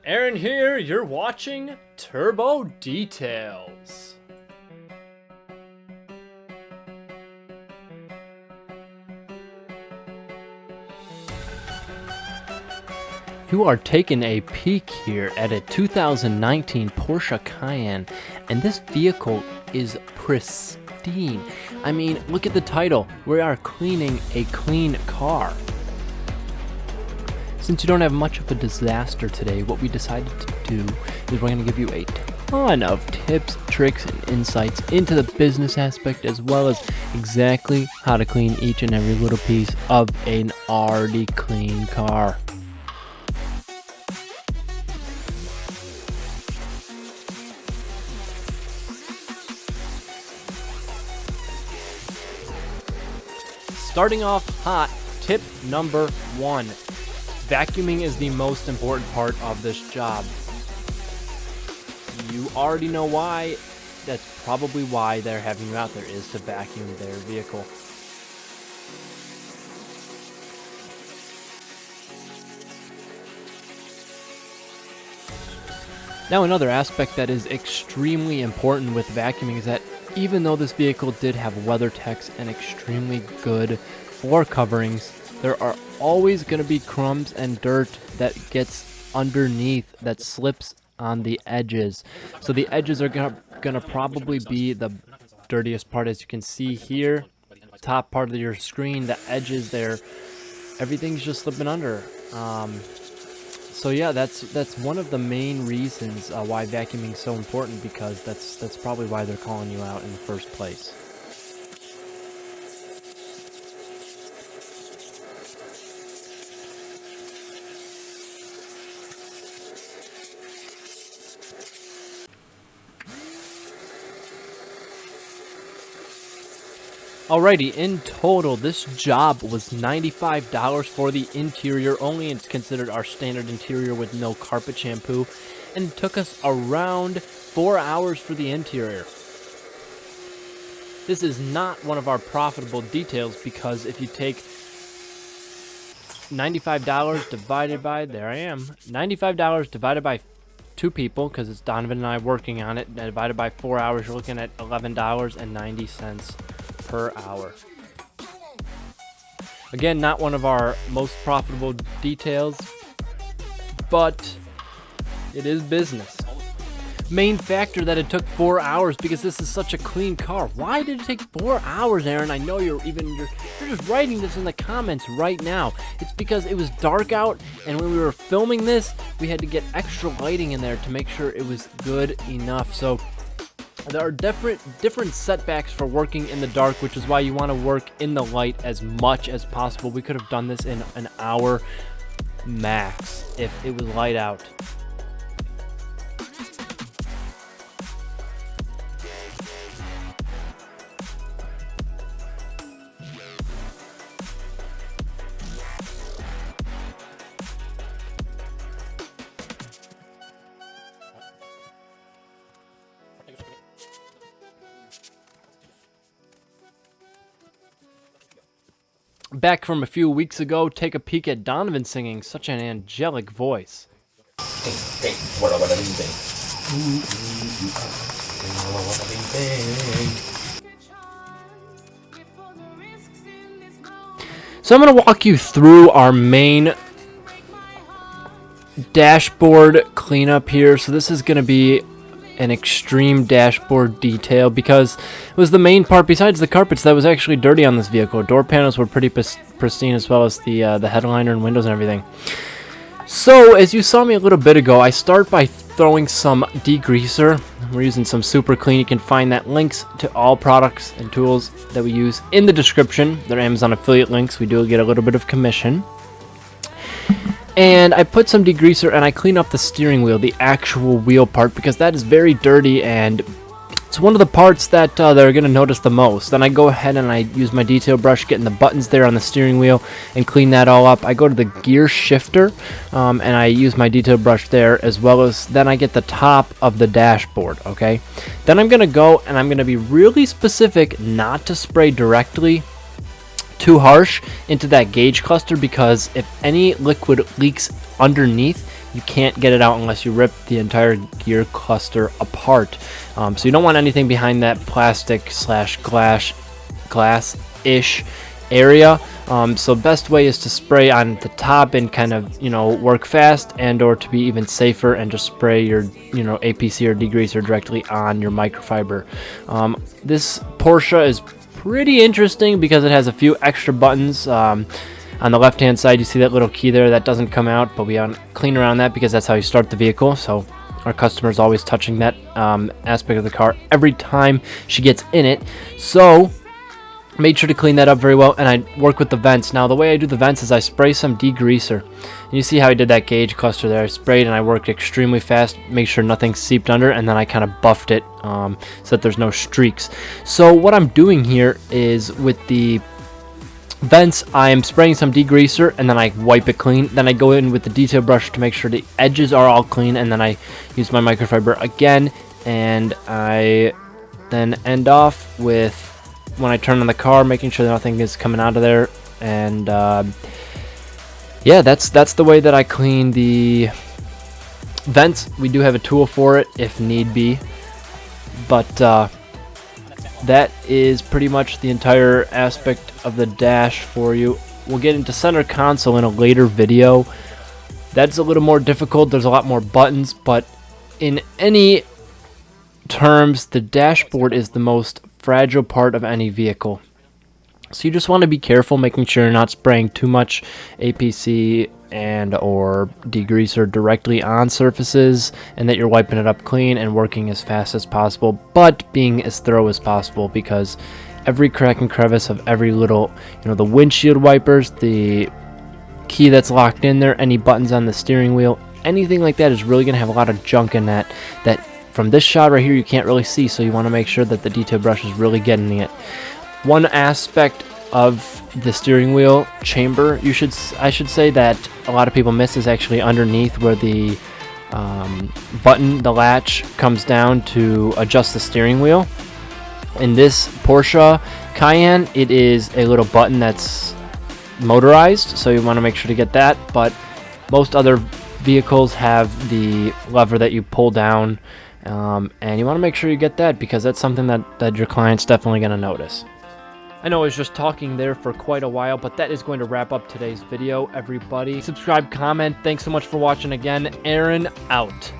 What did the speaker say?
Aaron here, you're watching Turbo Details. You are taking a peek here at a 2019 Porsche Cayenne, and this vehicle is pristine. I mean, look at the title. We are cleaning a clean car. Since you don't have much of a disaster today, what we decided to do is we're going to give you a ton of tips, tricks, and insights into the business aspect, as well as exactly how to clean each and every little piece of an already clean car. Starting off hot, tip number 1. Vacuuming is the most important part of this job. You already know why. That's probably why they're having you out there, is to vacuum their vehicle. Now, another aspect that is extremely important with vacuuming is that even though this vehicle did have WeatherTechs and extremely good floor coverings, there are always going to be crumbs and dirt that gets underneath, that slips on the edges. So the edges are gonna probably be the dirtiest part. As you can see here, top part of your screen, the edges there, everything's just slipping under. So yeah, that's one of the main reasons why vacuuming is so important, because that's probably why they're calling you out in the first place. Alrighty, in total, this job was $95 for the interior only. It's considered our standard interior with no carpet shampoo, and it took us around 4 hours for the interior. This is not one of our profitable details, because if you take $95 divided by, there I am, $95 divided by 2 people, because it's Donovan and I working on it, divided by 4 hours, you're looking at $11.90 per hour. Again, not one of our most profitable details, but it is business. Main factor that it took 4 hours, because this is such a clean car. Why did it take 4 hours, Aaron? I know you're just writing this in the comments right now. It's because it was dark out, and when we were filming this, we had to get extra lighting in there to make sure it was good enough. So there are different setbacks for working in the dark, which is why you want to work in the light as much as possible. We could have done this in an hour max if it was light out. Back from a few weeks ago, take a peek at Donovan singing such an angelic voice. So I'm going to walk you through our main dashboard cleanup here. So this is going to be an extreme dashboard detail, because it was the main part besides the carpets that was actually dirty on this vehicle. Door panels were pretty pristine, as well as the headliner and windows and everything. So as you saw me a little bit ago, I start by throwing some degreaser. We're using some Super Clean. You can find that links to all products and tools that we use in the description. They're Amazon affiliate links. We do get a little bit of commission. And I put some degreaser and I clean up the steering wheel, the actual wheel part, because that is very dirty and it's one of the parts that they're going to notice the most. Then I go ahead and I use my detail brush, getting the buttons there on the steering wheel, and clean that all up. I go to the gear shifter and I use my detail brush there, as well as then I get the top of the dashboard, okay? Then I'm going to go and I'm going to be really specific not to spray directly too harsh into that gauge cluster, because if any liquid leaks underneath, you can't get it out unless you rip the entire gear cluster apart. So you don't want anything behind that plastic slash glass-ish area. So best way is to spray on the top and kind of, you know, work fast, and or to be even safer, and just spray your, you know, APC or degreaser directly on your microfiber. This Porsche is pretty interesting because it has a few extra buttons. On the left hand side, you see that little key there that doesn't come out, but we clean around that because that's how you start the vehicle. So our customer is always touching that aspect of the car every time she gets in it. So made sure to clean that up very well, and I work with the vents. Now the way I do the vents is I spray some degreaser. And you see how I did that gauge cluster there. I sprayed and I worked extremely fast, make sure nothing seeped under, and then I kind of buffed it so that there's no streaks. So what I'm doing here is with the vents, I am spraying some degreaser and then I wipe it clean. Then I go in with the detail brush to make sure the edges are all clean, and then I use my microfiber again, and I then end off with, when I turn on the car, making sure that nothing is coming out of there. And yeah, that's the way that I clean the vents. We do have a tool for it if need be, but that is pretty much the entire aspect of the dash for you. We'll get into center console in a later video. That's a little more difficult. There's a lot more buttons, but in any terms, the dashboard is the most fragile part of any vehicle. So you just want to be careful, making sure you're not spraying too much APC and or degreaser directly on surfaces, and that you're wiping it up clean and working as fast as possible, but being as thorough as possible, because every crack and crevice of every little, you know, the windshield wipers, the key that's locked in there, any buttons on the steering wheel, anything like that is really going to have a lot of junk in that from this shot right here you can't really see. So you want to make sure that the detail brush is really getting it. One aspect of the steering wheel chamber, I should say, that a lot of people miss is actually underneath where the button, the latch, comes down to adjust the steering wheel. In this Porsche Cayenne, it is a little button that's motorized, so you want to make sure to get that. But most other vehicles have the lever that you pull down, and you want to make sure you get that, because that's something that your client's definitely going to notice. I know I was just talking there for quite a while, but that is going to wrap up today's video, everybody. Subscribe, comment. Thanks so much for watching again. Aaron out.